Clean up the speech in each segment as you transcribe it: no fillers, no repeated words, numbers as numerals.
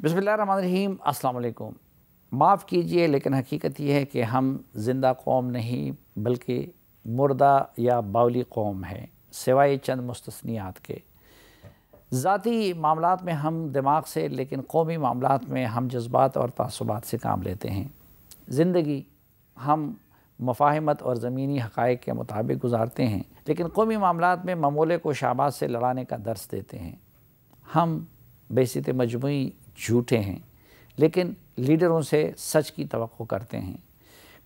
بسم اللہ الرحمن الرحیم۔ السلام علیکم۔ معاف کیجئے لیکن حقیقت یہ ہے کہ ہم زندہ قوم نہیں بلکہ مردہ یا باولی قوم ہیں، سوائے چند مستثنیات کے۔ ذاتی معاملات میں ہم دماغ سے، لیکن قومی معاملات میں ہم جذبات اور تعصبات سے کام لیتے ہیں۔ زندگی ہم مفاہمت اور زمینی حقائق کے مطابق گزارتے ہیں، لیکن قومی معاملات میں ممولے کو شہباز سے لڑانے کا درس دیتے ہیں۔ ہم بیست مجموعی جھوٹے ہیں، لیکن لیڈروں سے سچ کی توقع کرتے ہیں۔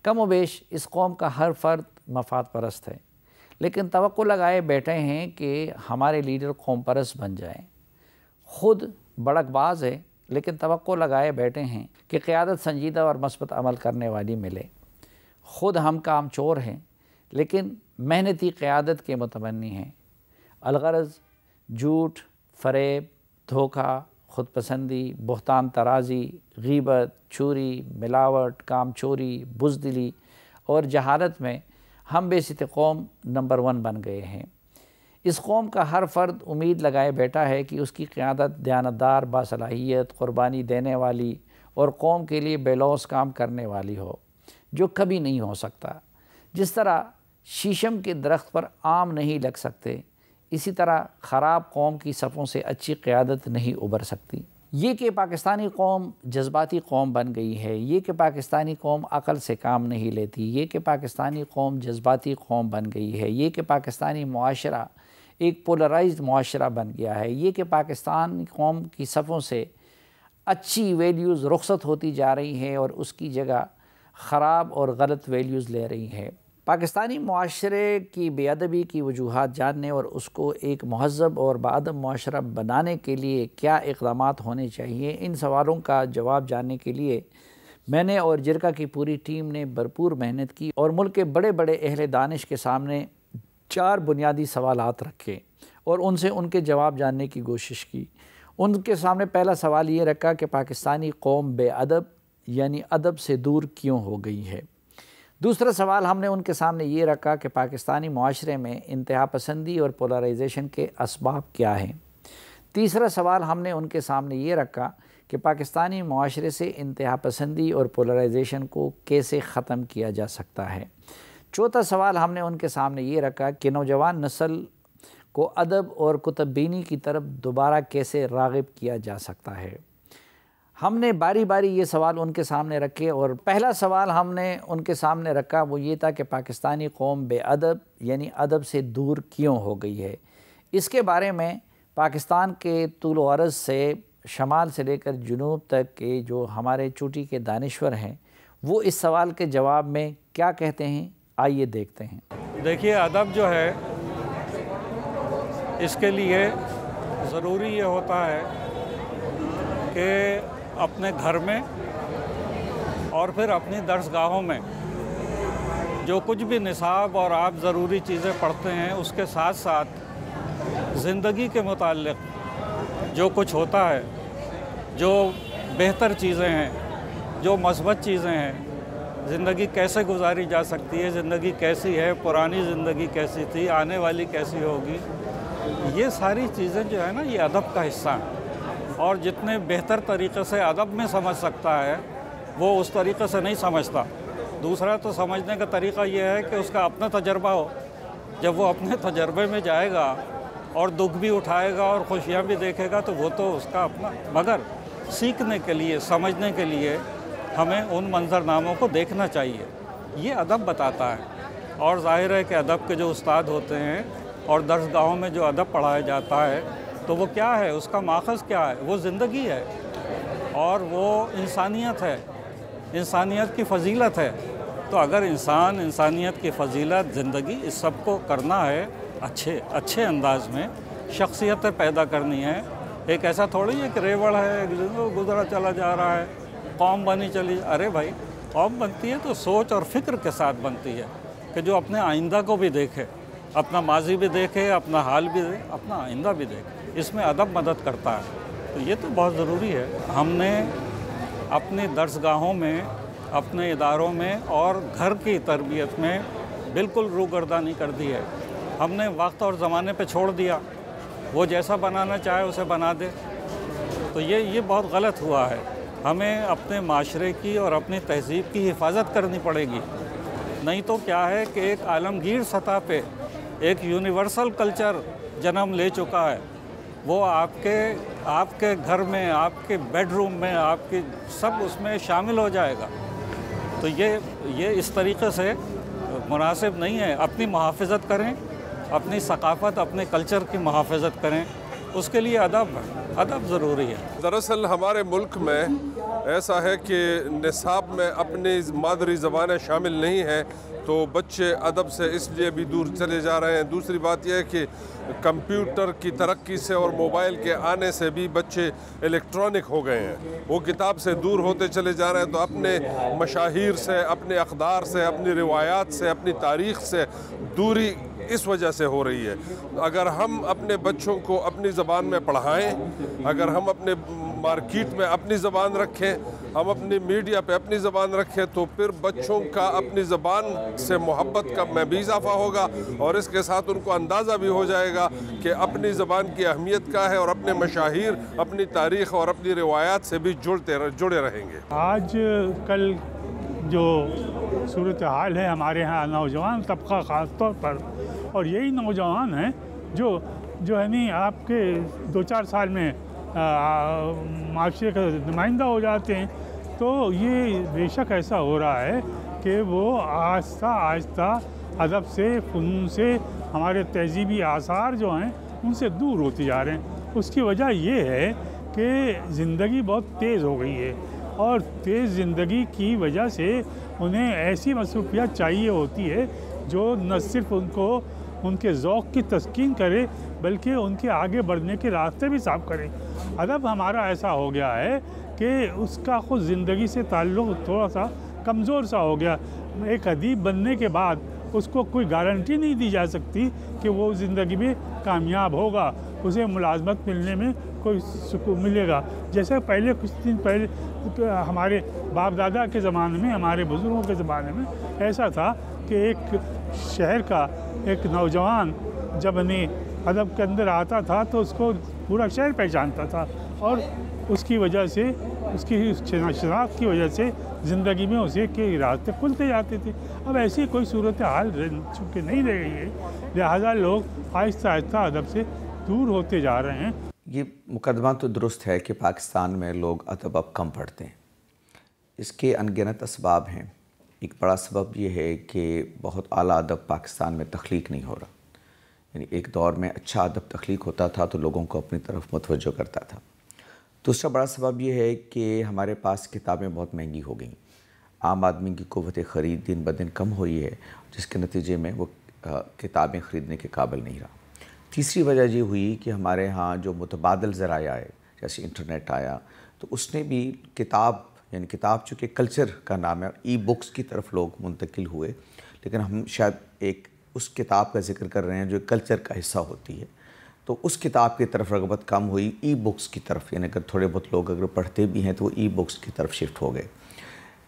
کم و بیش اس قوم کا ہر فرد مفاد پرست ہے، لیکن توقع لگائے بیٹھے ہیں کہ ہمارے لیڈر قوم پرست بن جائیں۔ خود بڑک باز ہے، لیکن توقع لگائے بیٹھے ہیں کہ قیادت سنجیدہ اور مثبت عمل کرنے والی ملے۔ خود ہم کام چور ہیں، لیکن محنتی قیادت کے متمنی ہیں۔ الغرض جھوٹ، فریب، دھوکہ، خود پسندی، بہتان ترازی، غیبت، چوری، ملاوٹ، کام چوری، بزدلی اور جہالت میں ہم بیست قوم نمبر 1 بن گئے ہیں۔ اس قوم کا ہر فرد امید لگائے بیٹھا ہے کہ اس کی قیادت دیانتدار، باصلاحیت، قربانی دینے والی اور قوم کے لیے بے لوث کام کرنے والی ہو، جو کبھی نہیں ہو سکتا۔ جس طرح شیشم کے درخت پر آم نہیں لگ سکتے، اسی طرح خراب قوم کی صفوں سے اچھی قیادت نہیں ابھر سکتی۔ یہ کہ پاکستانی قوم جذباتی قوم بن گئی ہے، یہ کہ پاکستانی قوم عقل سے کام نہیں لیتی، یہ کہ پاکستانی قوم جذباتی قوم بن گئی ہے، یہ کہ پاکستانی معاشرہ ایک پولرائزڈ معاشرہ بن گیا ہے، یہ کہ پاکستانی قوم کی صفوں سے اچھی ویلیوز رخصت ہوتی جا رہی ہیں اور اس کی جگہ خراب اور غلط ویلیوز لے رہی ہیں۔ پاکستانی معاشرے کی بے ادبی کی وجوہات جاننے اور اس کو ایک مہذب اور باادب معاشرہ بنانے کے لیے کیا اقدامات ہونے چاہیے، ان سوالوں کا جواب جاننے کے لیے میں نے اور جرگہ کی پوری ٹیم نے بھرپور محنت کی اور ملک کے بڑے بڑے اہل دانش کے سامنے 4 بنیادی سوالات رکھے اور ان سے ان کے جواب جاننے کی کوشش کی۔ ان کے سامنے پہلا سوال یہ رکھا کہ پاکستانی قوم بے ادب یعنی ادب سے دور کیوں ہو گئی ہے۔ دوسرا سوال ہم نے ان کے سامنے یہ رکھا کہ پاکستانی معاشرے میں انتہا پسندی اور پولرائزیشن کے اسباب کیا ہیں۔ تیسرا سوال ہم نے ان کے سامنے یہ رکھا کہ پاکستانی معاشرے سے انتہا پسندی اور پولرائزیشن کو کیسے ختم کیا جا سکتا ہے۔ چوتھا سوال ہم نے ان کے سامنے یہ رکھا کہ نوجوان نسل کو ادب اور کتب بینی کی طرف دوبارہ کیسے راغب کیا جا سکتا ہے۔ ہم نے باری باری یہ سوال ان کے سامنے رکھے اور پہلا سوال ہم نے ان کے سامنے رکھا وہ یہ تھا کہ پاکستانی قوم بے ادب یعنی ادب سے دور کیوں ہو گئی ہے۔ اس کے بارے میں پاکستان کے طول و عرض سے شمال سے لے کر جنوب تک کے جو ہمارے چوٹی کے دانشور ہیں وہ اس سوال کے جواب میں کیا کہتے ہیں، آئیے دیکھتے ہیں۔ دیکھیے، ادب جو ہے اس کے لیے ضروری یہ ہوتا ہے کہ اپنے گھر میں اور پھر اپنی درس گاہوں میں جو کچھ بھی نصاب اور آپ ضروری چیزیں پڑھتے ہیں اس کے ساتھ ساتھ زندگی کے متعلق جو کچھ ہوتا ہے، جو بہتر چیزیں ہیں، جو مثبت چیزیں ہیں، زندگی کیسے گزاری جا سکتی ہے، زندگی کیسی ہے، پرانی زندگی کیسی تھی، آنے والی کیسی ہوگی، یہ ساری چیزیں جو ہے نا یہ ادب کا حصہ ہیں۔ اور جتنے بہتر طریقے سے ادب میں سمجھ سکتا ہے وہ اس طریقے سے نہیں سمجھتا۔ دوسرا تو سمجھنے کا طریقہ یہ ہے کہ اس کا اپنا تجربہ ہو۔ جب وہ اپنے تجربے میں جائے گا اور دکھ بھی اٹھائے گا اور خوشیاں بھی دیکھے گا تو وہ تو اس کا اپنا، مگر سیکھنے کے لیے، سمجھنے کے لیے ہمیں ان منظرناموں کو دیکھنا چاہیے۔ یہ ادب بتاتا ہے۔ اور ظاہر ہے کہ ادب کے جو استاد ہوتے ہیں اور درس گاہوں میں جو ادب پڑھایا جاتا ہے تو وہ کیا ہے، اس کا ماخذ کیا ہے، وہ زندگی ہے اور وہ انسانیت ہے، انسانیت کی فضیلت ہے۔ تو اگر انسانیت کی فضیلت، زندگی، اس سب کو کرنا ہے اچھے انداز میں، شخصیتیں پیدا کرنی ہے، ایک ایسا تھوڑی ہے کہ ریوڑ ہے، گزرا چلا جا رہا ہے، قوم بنی چلی، ارے بھائی قوم بنتی ہے تو سوچ اور فکر کے ساتھ بنتی ہے کہ جو اپنے آئندہ کو بھی دیکھے، اپنا ماضی بھی دیکھے، اپنا حال بھی دیکھے، اپنا آئندہ بھی دیکھے۔ اس میں ادب مدد کرتا ہے، تو یہ تو بہت ضروری ہے۔ ہم نے اپنی درس گاہوں میں، اپنے اداروں میں اور گھر کی تربیت میں بالکل روگردانی کر دی ہے۔ ہم نے وقت اور زمانے پہ چھوڑ دیا، وہ جیسا بنانا چاہے اسے بنا دے۔ تو یہ بہت غلط ہوا ہے. ہمیں اپنے معاشرے کی اور اپنی تہذیب کی حفاظت کرنی پڑے گی. نہیں تو کیا ہے کہ ایک عالمگیر سطح پہ ایک یونیورسل کلچر جنم لے چکا ہے. وہ آپ کے گھر میں، آپ کے بیڈ روم میں، آپ کے سب اس میں شامل ہو جائے گا. تو یہ اس طریقے سے مناسب نہیں ہے. اپنی محافظت کریں، اپنی ثقافت، اپنے کلچر کی محافظت کریں. اس کے لیے ادب ضروری ہے. دراصل ہمارے ملک میں ایسا ہے کہ نصاب میں اپنی مادری زبانیں شامل نہیں ہیں، تو بچے ادب سے اس لیے بھی دور چلے جا رہے ہیں. دوسری بات یہ ہے کہ کمپیوٹر کی ترقی سے اور موبائل کے آنے سے بھی بچے الیکٹرانک ہو گئے ہیں. وہ کتاب سے دور ہوتے چلے جا رہے ہیں. تو اپنے مشاہیر سے، اپنے اقدار سے، اپنی روایات سے، اپنی تاریخ سے دوری اس وجہ سے ہو رہی ہے. اگر ہم اپنے بچوں کو اپنی زبان میں پڑھائیں، اگر ہم اپنے مارکیٹ میں اپنی زبان رکھیں، ہم اپنی میڈیا پہ اپنی زبان رکھیں، تو پھر بچوں کا اپنی زبان سے محبت کا میں بھی اضافہ ہوگا، اور اس کے ساتھ ان کو اندازہ بھی ہو جائے گا کہ اپنی زبان کی اہمیت کیا ہے، اور اپنے مشاہیر، اپنی تاریخ اور اپنی روایات سے بھی جڑے رہیں گے. آج کل جو صورتحال ہے ہمارے ہاں نوجوان طبقہ خاص طور پر، اور یہی نوجوان ہیں جو یعنی آپ کے 2-4 سال میں معاشرے کا نمائندہ ہو جاتے ہیں. تو یہ بے شک ایسا ہو رہا ہے کہ وہ آہستہ آہستہ ادب سے، فنون سے، ہمارے تہذیبی آثار جو ہیں ان سے دور ہوتے جا رہے ہیں. اس کی وجہ یہ ہے کہ زندگی بہت تیز ہو گئی ہے، اور تیز زندگی کی وجہ سے انہیں ایسی مصروفیات چاہیے ہوتی ہے جو نہ صرف ان کو ان کے ذوق کی تسکین کرے بلکہ ان کے آگے بڑھنے کے راستے بھی صاف کرے. ادب ہمارا ایسا ہو گیا ہے کہ اس کا خود زندگی سے تعلق تھوڑا سا کمزور سا ہو گیا. ایک ادیب بننے کے بعد اس کو کوئی گارنٹی نہیں دی جا سکتی کہ وہ زندگی میں کامیاب ہوگا، اسے ملازمت ملنے میں کوئی سکون ملے گا. جیسے پہلے کچھ دن پہلے ہمارے باپ دادا کے زمانے میں، ہمارے بزرگوں کے زمانے میں ایسا تھا کہ ایک شہر کا ایک نوجوان جب ادب کے اندر آتا تھا تو اس کو پورا شہر پہچانتا تھا، اور اس کی وجہ سے، اس کی شناخت کی وجہ سے زندگی میں اسے کے راستے کھلتے جاتے تھے. اب ایسی کوئی صورتحال چونکہ نہیں رہ گئی ہے، لہٰذا لوگ آہستہ آہستہ ادب سے دور ہوتے جا رہے ہیں. یہ مقدمہ تو درست ہے کہ پاکستان میں لوگ ادب اب کم پڑھتے ہیں. اس کے انگنت اسباب ہیں. ایک بڑا سبب یہ ہے کہ بہت اعلیٰ ادب پاکستان میں تخلیق نہیں ہو رہا. یعنی ایک دور میں اچھا ادب تخلیق ہوتا تھا تو لوگوں کو اپنی طرف متوجہ کرتا تھا. دوسرا بڑا سبب یہ ہے کہ ہمارے پاس کتابیں بہت مہنگی ہو گئیں. عام آدمی کی قوت خرید دن بدن کم ہوئی ہے، جس کے نتیجے میں وہ کتابیں خریدنے کے قابل نہیں رہا. تیسری وجہ یہ ہوئی کہ ہمارے ہاں جو متبادل ذرائع آئے، جیسے انٹرنیٹ آیا، تو اس نے بھی کتاب چونکہ کلچر کا نام ہے، ای بکس کی طرف لوگ منتقل ہوئے. لیکن ہم شاید ایک اس کتاب کا ذکر کر رہے ہیں جو کلچر کا حصہ ہوتی ہے، تو اس کتاب کی طرف رغبت کم ہوئی، ای بکس کی طرف. یعنی اگر تھوڑے بہت لوگ اگر پڑھتے بھی ہیں تو وہ ای بکس کی طرف شفٹ ہو گئے.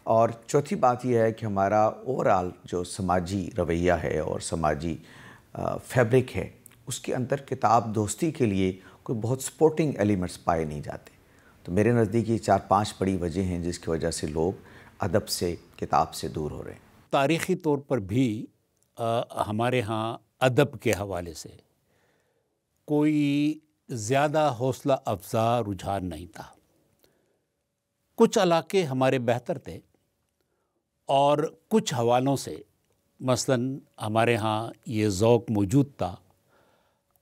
اور چوتھی بات یہ ہے کہ ہمارا اوورآل جو سماجی رویہ ہے اور سماجی فیبرک ہے، اس کے اندر کتاب دوستی کے لیے کوئی بہت سپورٹنگ ایلیمنٹس پائے نہیں جاتے. تو میرے نزدیک یہ 4-5 بڑی وجہ ہیں جس کی وجہ سے لوگ ادب سے، کتاب سے دور ہو رہے ہیں. تاریخی طور پر بھی ہمارے ہاں ادب کے حوالے سے کوئی زیادہ حوصلہ افزا رجحان نہیں تھا. کچھ علاقے ہمارے بہتر تھے، اور کچھ حوالوں سے مثلاً ہمارے ہاں یہ ذوق موجود تھا،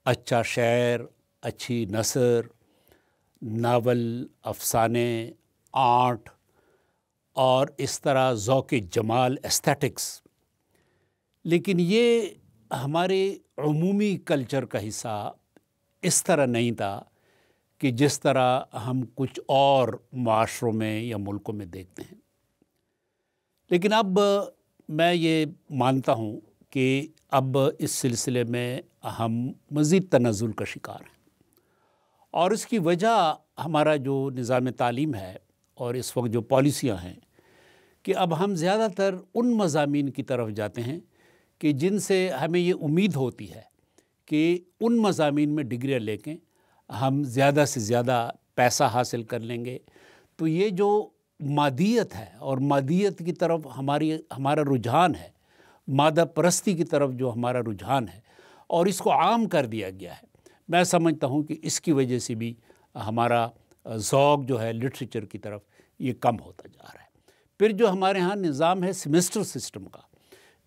اچھا شعر، اچھی نثر، ناول، افسانے، آرٹ، اور اس طرح ذوق جمال، ایستھیٹکس. لیکن یہ ہمارے عمومی کلچر کا حصہ اس طرح نہیں تھا کہ جس طرح ہم کچھ اور معاشروں میں یا ملکوں میں دیکھتے ہیں. لیکن اب میں یہ مانتا ہوں کہ اب اس سلسلے میں ہم مزید تنزل کا شکار ہیں، اور اس کی وجہ ہمارا جو نظام تعلیم ہے اور اس وقت جو پالیسیاں ہیں کہ اب ہم زیادہ تر ان مضامین کی طرف جاتے ہیں کہ جن سے ہمیں یہ امید ہوتی ہے کہ ان مضامین میں ڈگریاں لے کے ہم زیادہ سے زیادہ پیسہ حاصل کر لیں گے. تو یہ جو مادیت ہے اور مادیت کی طرف ہمارا رجحان ہے، مادہ پرستی کی طرف جو ہمارا رجحان ہے، اور اس کو عام کر دیا گیا ہے، میں سمجھتا ہوں کہ اس کی وجہ سے بھی ہمارا ذوق جو ہے لٹریچر کی طرف یہ کم ہوتا جا رہا ہے. پھر جو ہمارے ہاں نظام ہے سیمسٹر سسٹم کا،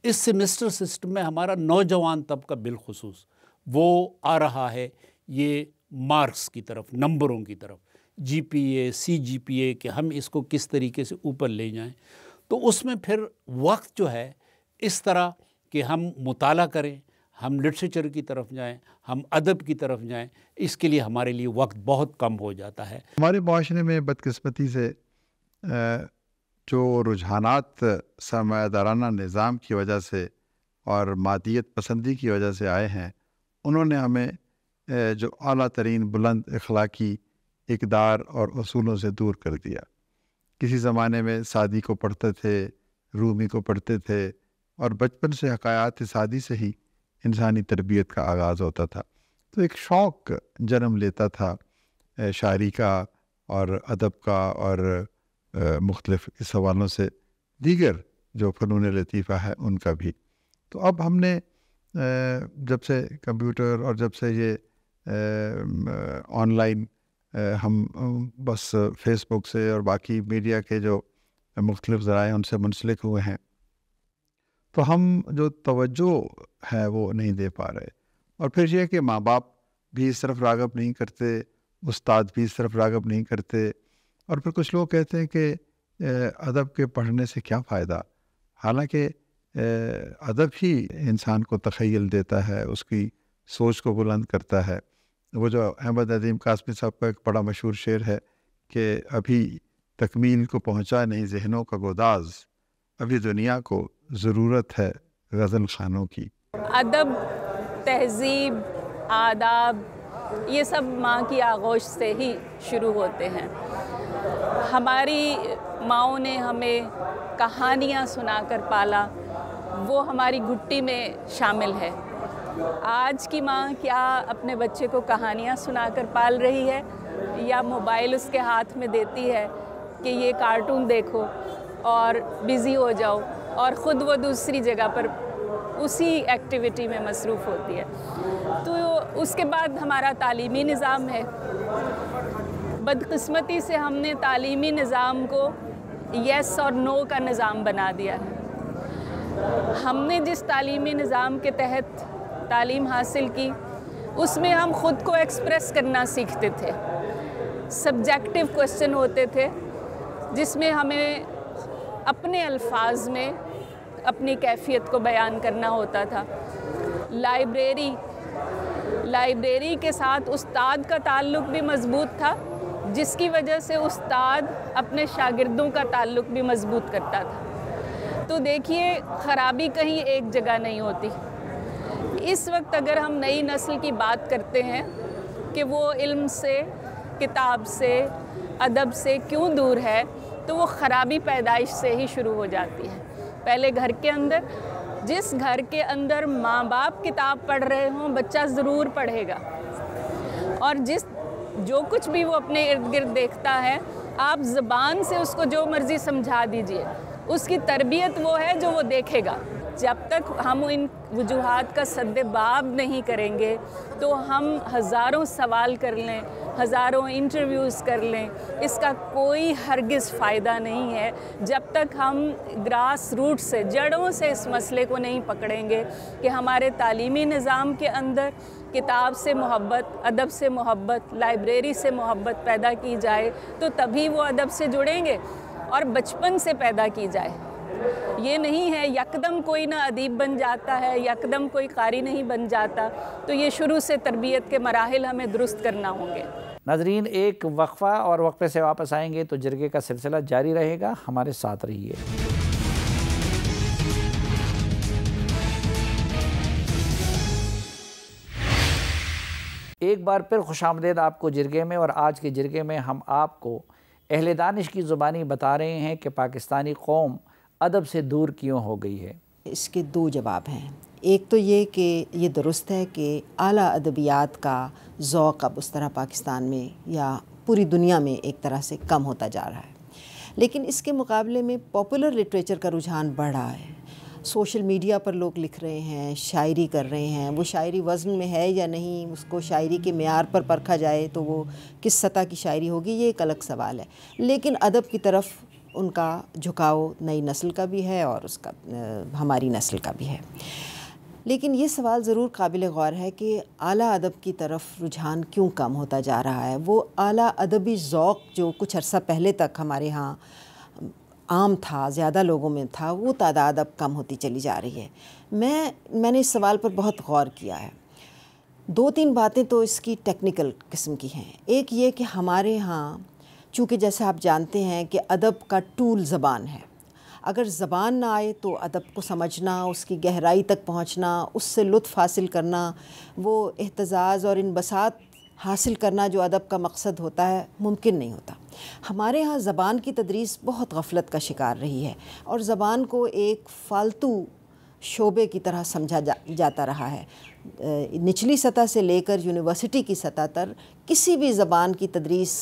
اس سیمسٹر سسٹم میں ہمارا نوجوان طبقہ بالخصوص وہ آ رہا ہے یہ مارکس کی طرف، نمبروں کی طرف، جی پی اے، سی جی پی اے، کہ ہم اس کو کس طریقے سے اوپر لے جائیں. تو اس میں پھر وقت جو ہے اس طرح کہ ہم مطالعہ کریں، ہم لٹریچر کی طرف جائیں، ہم ادب کی طرف جائیں، اس کے لیے ہمارے لیے وقت بہت کم ہو جاتا ہے. ہمارے معاشرے میں بدقسمتی سے جو رجحانات سرمایہ دارانہ نظام کی وجہ سے اور مادیت پسندی کی وجہ سے آئے ہیں، انہوں نے ہمیں جو اعلیٰ ترین بلند اخلاقی اقدار اور اصولوں سے دور کر دیا. کسی زمانے میں سعدی کو پڑھتے تھے، رومی کو پڑھتے تھے، اور بچپن سے حکایات سعدی سے ہی انسانی تربیت کا آغاز ہوتا تھا. تو ایک شوق جنم لیتا تھا شاعری کا اور ادب کا اور مختلف اس حوالوں سے دیگر جو فنون لطیفہ ہے ان کا بھی. تو اب ہم نے جب سے کمپیوٹر اور جب سے یہ آن لائن ہم بس فیس بک سے اور باقی میڈیا کے جو مختلف ذرائع ان سے منسلک ہوئے ہیں، تو ہم جو توجہ ہے وہ نہیں دے پا رہے. اور پھر یہ کہ ماں باپ بھی اس طرف راغب نہیں کرتے، استاد بھی اس طرف راغب نہیں کرتے، اور پھر کچھ لوگ کہتے ہیں کہ ادب کے پڑھنے سے کیا فائدہ، حالانکہ ادب ہی انسان کو تخیل دیتا ہے، اس کی سوچ کو بلند کرتا ہے. وہ جو احمد عظیم قاسمی صاحب کا ایک بڑا مشہور شعر ہے کہ ابھی تکمیل کو پہنچا نہیں ذہنوں کا گوداز، ابھی دنیا کو ضرورت ہے غزل خانوں کی. ادب، تہذیب، آداب، یہ سب ماں کی آغوش سے ہی شروع ہوتے ہیں. ہماری ماؤں نے ہمیں کہانیاں سنا کر پالا، وہ ہماری گھٹی میں شامل ہے. آج کی ماں کیا اپنے بچے کو کہانیاں سنا کر پال رہی ہے، یا موبائل اس کے ہاتھ میں دیتی ہے کہ یہ کارٹون دیکھو اور بزی ہو جاؤ، اور خود وہ دوسری جگہ پر اسی ایکٹیویٹی میں مصروف ہوتی ہے. تو اس کے بعد ہمارا تعلیمی نظام ہے. بدقسمتی سے ہم نے تعلیمی نظام کو یس اور نو کا نظام بنا دیا ہے. ہم نے جس تعلیمی نظام کے تحت تعلیم حاصل کی، اس میں ہم خود کو ایکسپریس کرنا سیکھتے تھے. سبجیکٹیو کویسچن ہوتے تھے جس میں ہمیں اپنے الفاظ میں اپنی کیفیت کو بیان کرنا ہوتا تھا. لائبریری کے ساتھ استاد کا تعلق بھی مضبوط تھا، جس کی وجہ سے استاد اپنے شاگردوں کا تعلق بھی مضبوط کرتا تھا. تو دیکھیے، خرابی کہیں ایک جگہ نہیں ہوتی. اس وقت اگر ہم نئی نسل کی بات کرتے ہیں کہ وہ علم سے، کتاب سے، ادب سے کیوں دور ہے، تو وہ خرابی پیدائش سے ہی شروع ہو جاتی ہے. پہلے گھر کے اندر، جس گھر کے اندر ماں باپ کتاب پڑھ رہے ہوں، بچہ ضرور پڑھے گا. اور جو کچھ بھی وہ اپنے ارد گرد دیکھتا ہے، آپ زبان سے اس کو جو مرضی سمجھا دیجئے، اس کی تربیت وہ ہے جو وہ دیکھے گا. جب تک ہم ان وجوہات کا سد باب نہیں کریں گے، تو ہم ہزاروں سوال کر لیں، ہزاروں انٹرویوز کر لیں، اس کا کوئی ہرگز فائدہ نہیں ہے جب تک ہم گراس روٹ سے، جڑوں سے اس مسئلے کو نہیں پکڑیں گے کہ ہمارے تعلیمی نظام کے اندر کتاب سے محبت، ادب سے محبت، لائبریری سے محبت پیدا کی جائے، تو تبھی وہ ادب سے جڑیں گے، اور بچپن سے پیدا کی جائے. یہ نہیں ہے یکدم کوئی نہ ادیب بن جاتا ہے، یکدم کوئی قاری نہیں بن جاتا. تو یہ شروع سے تربیت کے مراحل ہمیں درست کرنا ہوں گے. ناظرین، ایک وقفہ اور وقفے سے واپس آئیں گے تو جرگے کا سلسلہ جاری رہے گا. ہمارے ساتھ رہیے. ایک بار پھر خوش آمدید آپ کو جرگے میں. اور آج کے جرگے میں ہم آپ کو اہل دانش کی زبانی بتا رہے ہیں کہ پاکستانی قوم ادب سے دور کیوں ہو گئی ہے. اس کے دو جواب ہیں. ایک تو یہ کہ یہ درست ہے کہ اعلیٰ ادبیات کا ذوق اب اس طرح پاکستان میں یا پوری دنیا میں ایک طرح سے کم ہوتا جا رہا ہے. لیکن اس کے مقابلے میں پاپولر لٹریچر کا رجحان بڑھ رہا ہے. سوشل میڈیا پر لوگ لکھ رہے ہیں، شاعری کر رہے ہیں. وہ شاعری وزن میں ہے یا نہیں، اس کو شاعری کے معیار پر پرکھا جائے تو وہ کس سطح کی شاعری ہوگی، یہ ایک الگ سوال ہے. لیکن ادب کی طرف ان کا جھکاؤ نئی نسل کا بھی ہے اور اس کا ہماری نسل کا بھی ہے. لیکن یہ سوال ضرور قابل غور ہے کہ اعلیٰ ادب کی طرف رجحان کیوں کم ہوتا جا رہا ہے. وہ اعلیٰ ادبی ذوق جو کچھ عرصہ پہلے تک ہمارے ہاں عام تھا، زیادہ لوگوں میں تھا، وہ تعداد اب کم ہوتی چلی جا رہی ہے. میں نے اس سوال پر بہت غور کیا ہے. 2-3 باتیں تو اس کی ٹیکنیکل قسم کی ہیں. ایک یہ کہ ہمارے ہاں چونکہ جیسے آپ جانتے ہیں کہ ادب کا ٹول زبان ہے. اگر زبان نہ آئے تو ادب کو سمجھنا، اس کی گہرائی تک پہنچنا، اس سے لطف حاصل کرنا، وہ احتزاز اور انبساط حاصل کرنا جو ادب کا مقصد ہوتا ہے، ممکن نہیں ہوتا. ہمارے ہاں زبان کی تدریس بہت غفلت کا شکار رہی ہے اور زبان کو ایک فالتو شعبے کی طرح سمجھا جاتا رہا ہے. نچلی سطح سے لے کر یونیورسٹی کی سطح تک کسی بھی زبان کی تدریس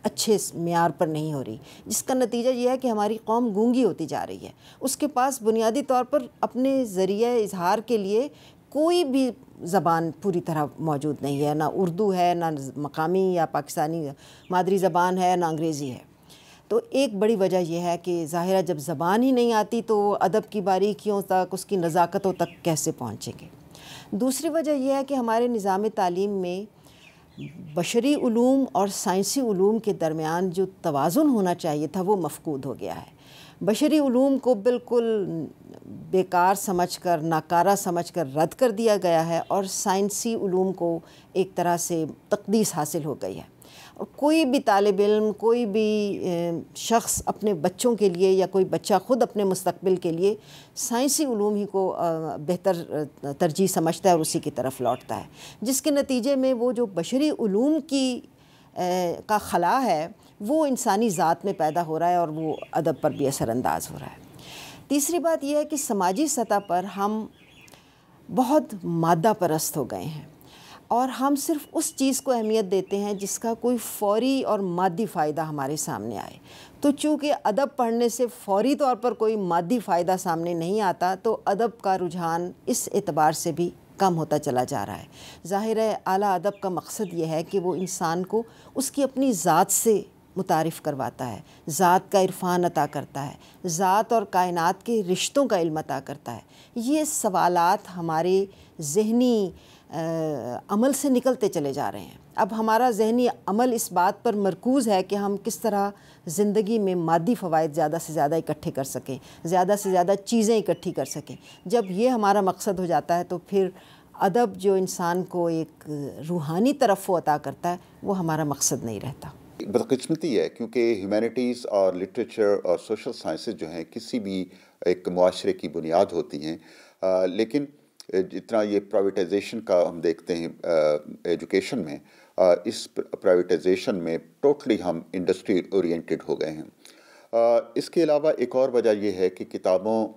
اچھے معیار پر نہیں ہو رہی، جس کا نتیجہ یہ ہے کہ ہماری قوم گونگی ہوتی جا رہی ہے. اس کے پاس بنیادی طور پر اپنے ذریعہ اظہار کے لیے کوئی بھی زبان پوری طرح موجود نہیں ہے. نہ اردو ہے، نہ مقامی یا پاکستانی مادری زبان ہے، نہ انگریزی ہے. تو ایک بڑی وجہ یہ ہے کہ ظاہرہ جب زبان ہی نہیں آتی تو ادب کی باریکیوں تک، اس کی نزاکتوں تک کیسے پہنچیں گے. دوسری وجہ یہ ہے کہ ہمارے نظام تعلیم میں بشری علوم اور سائنسی علوم کے درمیان جو توازن ہونا چاہیے تھا وہ مفقود ہو گیا ہے. بشری علوم کو بالکل بیکار سمجھ کر، ناکارہ سمجھ کر رد کر دیا گیا ہے اور سائنسی علوم کو ایک طرح سے تقدیس حاصل ہو گئی ہے. اور کوئی بھی طالب علم، کوئی بھی شخص اپنے بچوں کے لیے یا کوئی بچہ خود اپنے مستقبل کے لیے سائنسی علوم ہی کو بہتر ترجیح سمجھتا ہے اور اسی کی طرف لوٹتا ہے، جس کے نتیجے میں وہ جو بشری علوم کا خلا ہے وہ انسانی ذات میں پیدا ہو رہا ہے اور وہ ادب پر بھی اثر انداز ہو رہا ہے. تیسری بات یہ ہے کہ سماجی سطح پر ہم بہت مادہ پرست ہو گئے ہیں اور ہم صرف اس چیز کو اہمیت دیتے ہیں جس کا کوئی فوری اور مادی فائدہ ہمارے سامنے آئے. تو چونکہ ادب پڑھنے سے فوری طور پر کوئی مادی فائدہ سامنے نہیں آتا تو ادب کا رجحان اس اعتبار سے بھی کم ہوتا چلا جا رہا ہے. ظاہر ہے اعلیٰ ادب کا مقصد یہ ہے کہ وہ انسان کو اس کی اپنی ذات سے متعارف کرواتا ہے، ذات کا عرفان عطا کرتا ہے، ذات اور کائنات کے رشتوں کا علم عطا کرتا ہے. یہ سوالات ہمارے ذہنی عمل سے نکلتے چلے جا رہے ہیں. اب ہمارا ذہنی عمل اس بات پر مرکوز ہے کہ ہم کس طرح زندگی میں مادی فوائد زیادہ سے زیادہ اکٹھے کر سکیں، زیادہ سے زیادہ چیزیں اکٹھی کر سکیں. جب یہ ہمارا مقصد ہو جاتا ہے تو پھر ادب جو انسان کو ایک روحانی طرف عطا کرتا ہے وہ ہمارا مقصد نہیں رہتا. بدقسمتی ہے کیونکہ ہیومینٹیز اور لٹریچر اور سوشل سائنسز جو ہیں کسی بھی ایک معاشرے کی بنیاد ہوتی ہیں، لیکن جتنا یہ پرائیویٹائزیشن کا ہم دیکھتے ہیں ایجوکیشن میں، اس پرائیویٹائزیشن میں ٹوٹلی ہم انڈسٹری اورینٹڈ ہو گئے ہیں. اس کے علاوہ ایک اور وجہ یہ ہے کہ کتابوں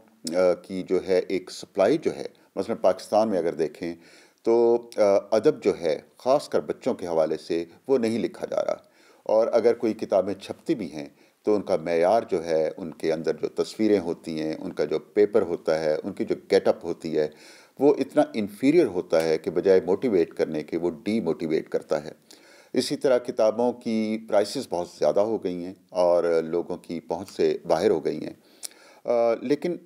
کی جو ہے ایک سپلائی جو ہے، مثلا پاکستان میں اگر دیکھیں تو ادب جو ہے خاص کر بچوں کے حوالے سے وہ نہیں لکھا جا رہا، اور اگر کوئی کتابیں چھپتی بھی ہیں تو ان کا معیار جو ہے، ان کے اندر جو تصویریں ہوتی ہیں، ان کا جو پیپر ہوتا ہے، ان کی جو گیٹ اپ ہوتی ہے، وہ اتنا انفیریئر ہوتا ہے کہ بجائے موٹیویٹ کرنے کے وہ ڈی موٹیویٹ کرتا ہے. اسی طرح کتابوں کی پرائسز بہت زیادہ ہو گئی ہیں اور لوگوں کی پہنچ سے باہر ہو گئی ہیں. لیکن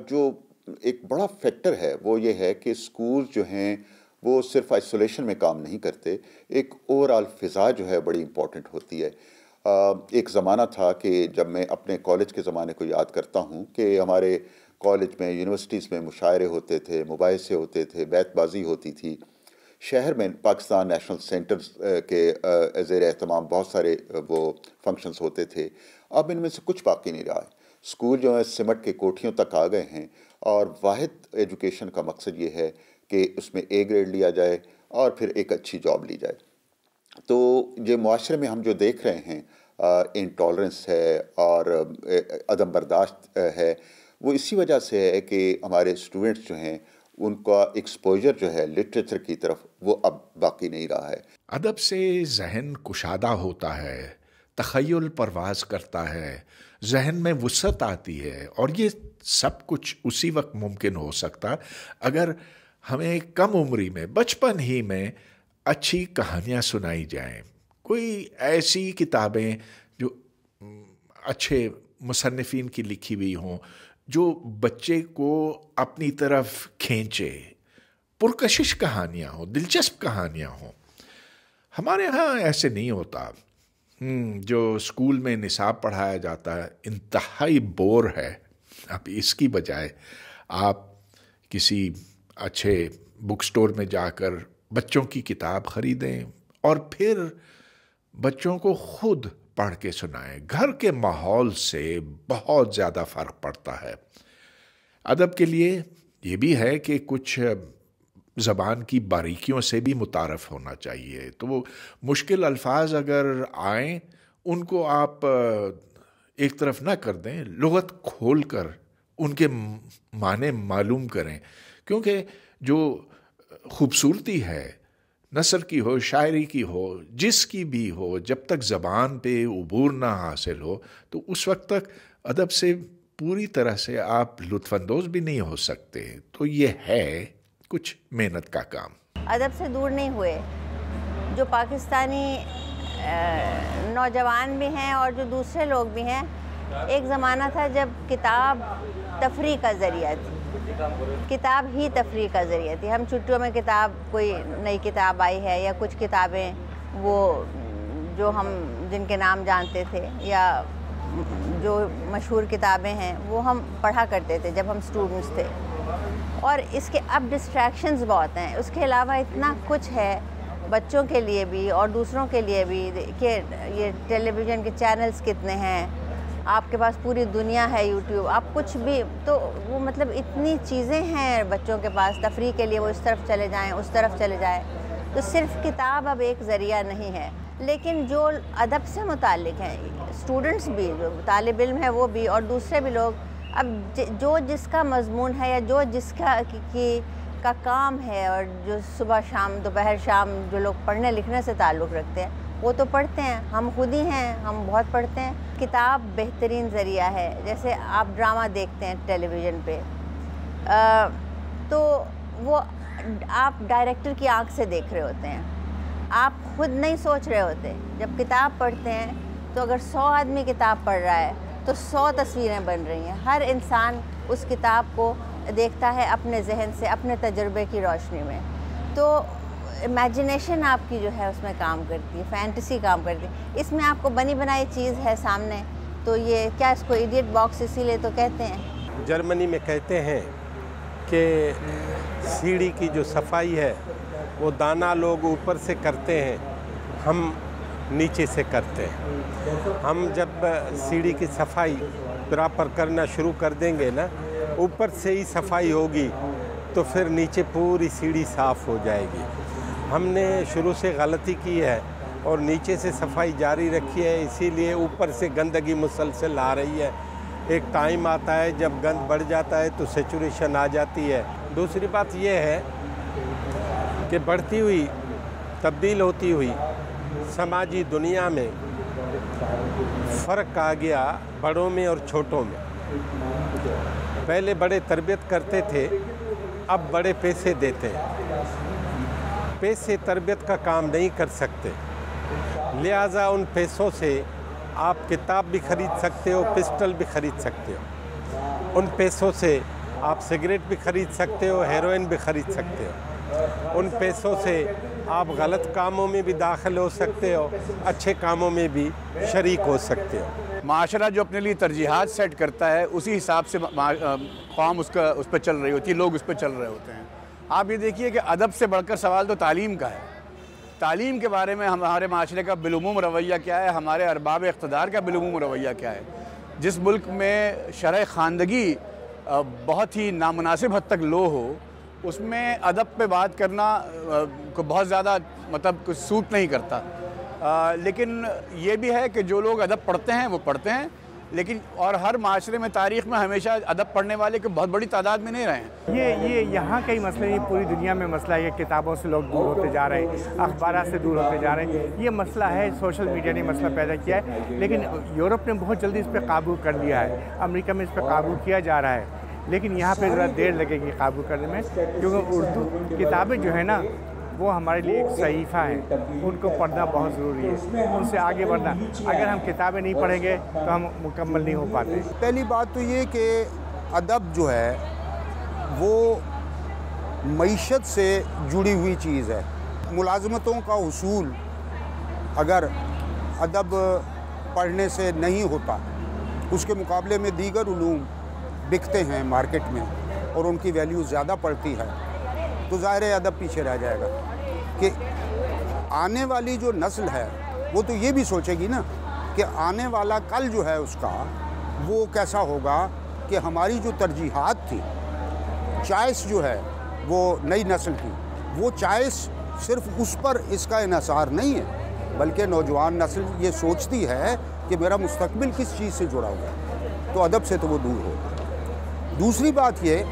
جو ایک بڑا فیکٹر ہے وہ یہ ہے کہ اسکول جو ہیں وہ صرف آئسولیشن میں کام نہیں کرتے، ایک اوور آل فضا جو ہے بڑی امپورٹنٹ ہوتی ہے. ایک زمانہ تھا کہ جب میں اپنے کالج کے زمانے کو یاد کرتا ہوں کہ ہمارے کالج میں، یونیورسٹیز میں مشاعرے ہوتے تھے، مباحثے ہوتے تھے، بیت بازی ہوتی تھی. شہر میں پاکستان نیشنل سینٹرز کے زیر اہتمام بہت سارے وہ فنکشنز ہوتے تھے. اب ان میں سے کچھ باقی نہیں رہا ہے. اسکول جو ہے سمٹ کے کوٹھیوں تک آ گئے ہیں اور واحد ایجوکیشن کا مقصد یہ ہے کہ اس میں اے گریڈ لیا جائے اور پھر ایک اچھی جاب لی جائے. تو یہ معاشرے میں ہم جو دیکھ رہے ہیں انٹالرنس ہے اور عدم برداشت ہے، وہ اسی وجہ سے ہے کہ ہمارے اسٹوڈنٹس جو ہیں ان کا ایکسپوجر جو ہے لٹریچر کی طرف وہ اب باقی نہیں رہا ہے۔ ادب سے ذہن کشادہ ہوتا ہے، تخیل پرواز کرتا ہے، ذہن میں وسعت آتی ہے، اور یہ سب کچھ اسی وقت ممکن ہو سکتا اگر ہمیں کم عمری میں، بچپن ہی میں اچھی کہانیاں سنائی جائیں، کوئی ایسی کتابیں جو اچھے مصنفین کی لکھی ہوئی ہوں جو بچے کو اپنی طرف کھینچے، پرکشش کہانیاں ہوں، دلچسپ کہانیاں ہوں۔ ہمارے ہاں ایسے نہیں ہوتا۔ جو اسکول میں نصاب پڑھایا جاتا ہے انتہائی بور ہے۔ اب اس کی بجائے آپ کسی اچھے بک سٹور میں جا کر بچوں کی کتاب خریدیں اور پھر بچوں کو خود پڑھ کے سنائیں۔ گھر کے ماحول سے بہت زیادہ فرق پڑتا ہے۔ ادب کے لیے یہ بھی ہے کہ کچھ زبان کی باریکیوں سے بھی متعارف ہونا چاہیے، تو وہ مشکل الفاظ اگر آئیں ان کو آپ ایک طرف نہ کر دیں، لغت کھول کر ان کے معنی معلوم کریں، کیونکہ جو خوبصورتی ہے نثر کی ہو، شاعری کی ہو، جس کی بھی ہو، جب تک زبان پہ عبور نہ حاصل ہو تو اس وقت تک ادب سے پوری طرح سے آپ لطف اندوز بھی نہیں ہو سکتے۔ تو یہ ہے کچھ محنت کا کام۔ ادب سے دور نہیں ہوئے جو پاکستانی نوجوان بھی ہیں اور جو دوسرے لوگ بھی ہیں۔ ایک زمانہ تھا جب کتاب تفریح کا ذریعہ تھی، کتاب ہی تفریح کا ذریعہ تھی۔ ہم چھٹیوں میں کتاب، کوئی نئی کتاب آئی ہے یا کچھ کتابیں وہ جو ہم جن کے نام جانتے تھے یا جو مشہور کتابیں ہیں وہ ہم پڑھا کرتے تھے جب ہم اسٹوڈنٹس تھے۔ اور اس کے اب ڈسٹریکشنز بہت ہیں، اس کے علاوہ اتنا کچھ ہے بچوں کے لیے بھی اور دوسروں کے لیے بھی کہ یہ ٹیلی ویژن کے چینلز کتنے ہیں، آپ کے پاس پوری دنیا ہے، یوٹیوب، آپ کچھ بھی، تو وہ مطلب اتنی چیزیں ہیں بچوں کے پاس تفریح کے لیے، وہ اس طرف چلے جائیں، اس طرف چلے جائیں، تو صرف کتاب اب ایک ذریعہ نہیں ہے۔ لیکن جو ادب سے متعلق ہیں، اسٹوڈنٹس بھی، جو طالب علم ہے وہ بھی، اور دوسرے بھی لوگ، اب جو جس کا مضمون ہے یا جو جس کا کام ہے، اور جو صبح شام دوپہر شام جو لوگ پڑھنے لکھنے سے تعلق رکھتے ہیں وہ تو پڑھتے ہیں، ہم خود ہی ہیں، ہم بہت پڑھتے ہیں۔ کتاب بہترین ذریعہ ہے۔ جیسے آپ ڈرامہ دیکھتے ہیں ٹیلی ویژن پہ، تو وہ آپ ڈائریکٹر کی آنکھ سے دیکھ رہے ہوتے ہیں، آپ خود نہیں سوچ رہے ہوتے۔ جب کتاب پڑھتے ہیں تو اگر 100 آدمی کتاب پڑھ رہا ہے تو 100 تصویریں بن رہی ہیں، ہر انسان اس کتاب کو دیکھتا ہے اپنے ذہن سے، اپنے تجربے کی روشنی میں، تو امیجنیشن آپ کی جو ہے اس میں کام کرتی ہے، فینٹیسی کام کرتی ہے۔ اس میں آپ کو بنی بنائی چیز ہے سامنے، تو یہ کیا اس کو ایڈیٹ باکس اسی لیے تو کہتے ہیں۔ جرمنی میں کہتے ہیں کہ سیڑھی کی جو صفائی ہے وہ دانا لوگ اوپر سے کرتے ہیں، ہم نیچے سے کرتے ہیں۔ ہم جب سیڑھی کی صفائی پراپر کرنا شروع کر دیں گے نا، اوپر سے ہی صفائی ہوگی تو پھر نیچے پوری سیڑھی صاف ہو جائے گی۔ ہم نے شروع سے غلطی کی ہے اور نیچے سے صفائی جاری رکھی ہے، اسی لیے اوپر سے گندگی مسلسل آ رہی ہے۔ ایک ٹائم آتا ہے جب گند بڑھ جاتا ہے تو سیچوریشن آ جاتی ہے۔ دوسری بات یہ ہے کہ بڑھتی ہوئی، تبدیل ہوتی ہوئی سماجی دنیا میں فرق آ گیا بڑوں میں اور چھوٹوں میں۔ پہلے بڑے تربیت کرتے تھے، اب بڑے پیسے دیتے ہیں۔ پیسے تربیت کا کام نہیں کر سکتے، لہٰذا ان پیسوں سے آپ کتاب بھی خرید سکتے ہو، پسٹل بھی خرید سکتے ہو۔ ان پیسوں سے آپ سگریٹ بھی خرید سکتے ہو، ہیروئن بھی خرید سکتے ہو۔ ان پیسوں سے آپ غلط کاموں میں بھی داخل ہو سکتے ہو، اچھے کاموں میں بھی شریک ہو سکتے ہو۔ معاشرہ جو اپنے لیے ترجیحات سیٹ کرتا ہے اسی حساب سے قوم اس پہ چل رہی ہوتی ہے، لوگ اس پہ چل رہے ہوتے ہیں۔ آپ یہ دیکھیے کہ ادب سے بڑھ کر سوال تو تعلیم کا ہے۔ تعلیم کے بارے میں ہمارے معاشرے کا بالعموم رویہ کیا ہے، ہمارے ارباب اقتدار کا بالعموم رویہ کیا ہے۔ جس ملک میں شرح خواندگی بہت ہی نامناسب حد تک لو ہو، اس میں ادب پہ بات کرنا کو بہت زیادہ مطلب کچھ سوٹ نہیں کرتا۔ لیکن یہ بھی ہے کہ جو لوگ ادب پڑھتے ہیں وہ پڑھتے ہیں، لیکن اور ہر معاشرے میں تاریخ میں ہمیشہ ادب پڑھنے والے کو بہت بڑی تعداد میں نہیں رہے ہیں۔ یہ یہاں کا ہی مسئلہ نہیں، پوری دنیا میں مسئلہ ہے کہ کتابوں سے لوگ دور ہوتے جا رہے ہیں، اخبارات سے دور ہوتے جا رہے ہیں۔ یہ مسئلہ ہے، سوشل میڈیا نے مسئلہ پیدا کیا ہے، لیکن یورپ نے بہت جلدی اس پہ قابو کر لیا ہے، امریکہ میں اس پہ قابو کیا جا رہا ہے، لیکن یہاں پہ ذرا دیر لگے گی قابو کرنے میں، کیونکہ اردو کتابیں جو ہیں نا وہ ہمارے لیے ایک صحیفہ ہیں، ان کو پڑھنا بہت ضروری ہے، ان سے آگے بڑھنا۔ اگر ہم کتابیں نہیں پڑھیں گے تو ہم مکمل نہیں ہو پاتے۔ پہلی بات تو یہ کہ ادب جو ہے وہ معیشت سے جڑی ہوئی چیز ہے۔ ملازمتوں کا حصول اگر ادب پڑھنے سے نہیں ہوتا، اس کے مقابلے میں دیگر علوم بکتے ہیں مارکیٹ میں اور ان کی ویلیو زیادہ پڑتی ہے، تو ظاہر ہے ادب پیچھے رہ جائے گا۔ کہ آنے والی جو نسل ہے وہ تو یہ بھی سوچے گی نا کہ آنے والا کل جو ہے اس کا وہ کیسا ہوگا، کہ ہماری جو ترجیحات تھی، چوائس جو ہے وہ نئی نسل کی، وہ چوائس صرف اس پر اس کا انحصار نہیں ہے، بلکہ نوجوان نسل یہ سوچتی ہے کہ میرا مستقبل کس چیز سے جڑا ہوا ہے، تو ادب سے تو وہ دور ہوگا۔ دوسری بات یہ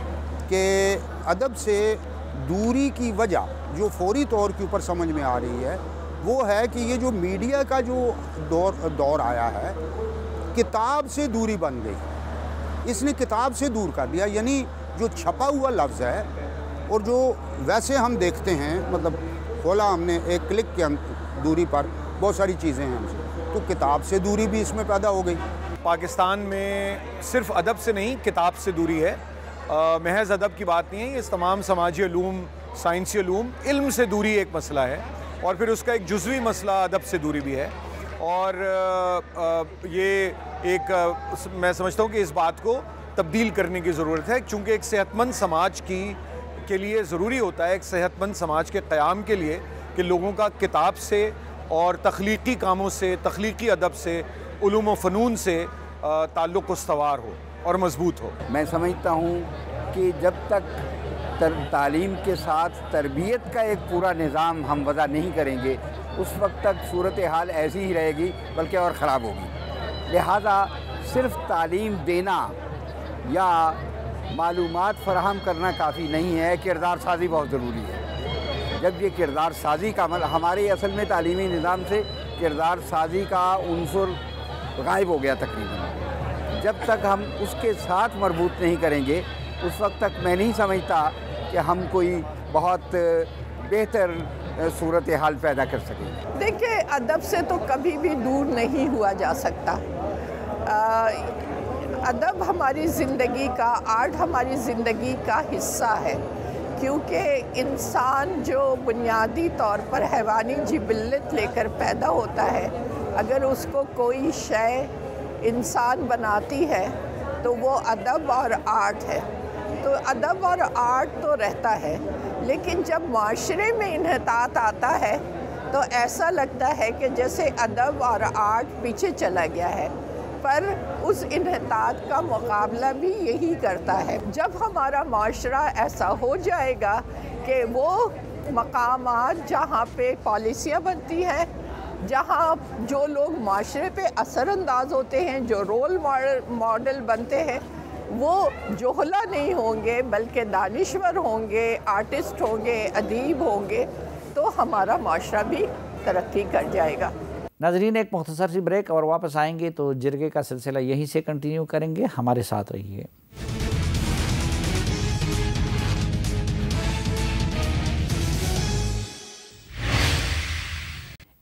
کہ ادب سے دوری کی وجہ جو فوری طور کے اوپر سمجھ میں آ رہی ہے وہ ہے کہ یہ جو میڈیا کا جو دور آیا ہے، کتاب سے دوری بن گئی، اس نے کتاب سے دور کر دیا، یعنی جو چھپا ہوا لفظ ہے اور جو ویسے ہم دیکھتے ہیں، مطلب کھولا ہم نے ایک کلک کے دوری پر بہت ساری چیزیں ہیں ہم سے، تو کتاب سے دوری بھی اس میں پیدا ہو گئی۔ پاکستان میں صرف ادب سے نہیں، کتاب سے دوری ہے، محض ادب کی بات نہیں ہے، یہ تمام سماجی علوم، سائنسی علوم، علم سے دوری ایک مسئلہ ہے، اور پھر اس کا ایک جزوی مسئلہ ادب سے دوری بھی ہے، اور یہ ایک میں سمجھتا ہوں کہ اس بات کو تبدیل کرنے کی ضرورت ہے، چونکہ ایک صحت مند سماج کے لیے ضروری ہوتا ہے، ایک صحت مند سماج کے قیام کے لیے، کہ لوگوں کا کتاب سے اور تخلیقی کاموں سے، تخلیقی ادب سے، علوم و فنون سے تعلق استوار ہو اور مضبوط ہو۔ میں سمجھتا ہوں کہ جب تک تعلیم کے ساتھ تربیت کا ایک پورا نظام ہم وضع نہیں کریں گے، اس وقت تک صورتحال ایسی ہی رہے گی بلکہ اور خراب ہوگی۔ لہٰذا صرف تعلیم دینا یا معلومات فراہم کرنا کافی نہیں ہے، کردار سازی بہت ضروری ہے۔ جب یہ کردار سازی کا عمل، ہمارے اصل میں تعلیمی نظام سے کردار سازی کا عنصر غائب ہو گیا تقریباً، جب تک ہم اس کے ساتھ مربوط نہیں کریں گے اس وقت تک میں نہیں سمجھتا کہ ہم کوئی بہت بہتر صورتحال پیدا کر سکیں گے۔ دیکھیں، ادب سے تو کبھی بھی دور نہیں ہوا جا سکتا۔ ادب ہماری زندگی کا، آرٹ ہماری زندگی کا حصہ ہے، کیونکہ انسان جو بنیادی طور پر حیوانی جبلت لے کر پیدا ہوتا ہے، اگر اس کو کوئی شے انسان بناتی ہے تو وہ ادب اور آرٹ ہے۔ تو ادب اور آرٹ تو رہتا ہے، لیکن جب معاشرے میں انحطاط آتا ہے تو ایسا لگتا ہے کہ جیسے ادب اور آرٹ پیچھے چلا گیا ہے، پر اس انحطاط کا مقابلہ بھی یہی کرتا ہے۔ جب ہمارا معاشرہ ایسا ہو جائے گا کہ وہ مقامات جہاں پہ پالیسیاں بنتی ہیں، جہاں جو لوگ معاشرے پہ اثر انداز ہوتے ہیں، جو رول ماڈل بنتے ہیں، وہ جوہلا نہیں ہوں گے بلکہ دانشور ہوں گے، آرٹسٹ ہوں گے، ادیب ہوں گے، تو ہمارا معاشرہ بھی ترقی کر جائے گا۔ ناظرین، ایک مختصر سی بریک اور واپس آئیں گے تو جرگے کا سلسلہ یہیں سے کنٹینیو کریں گے، ہمارے ساتھ رہیے۔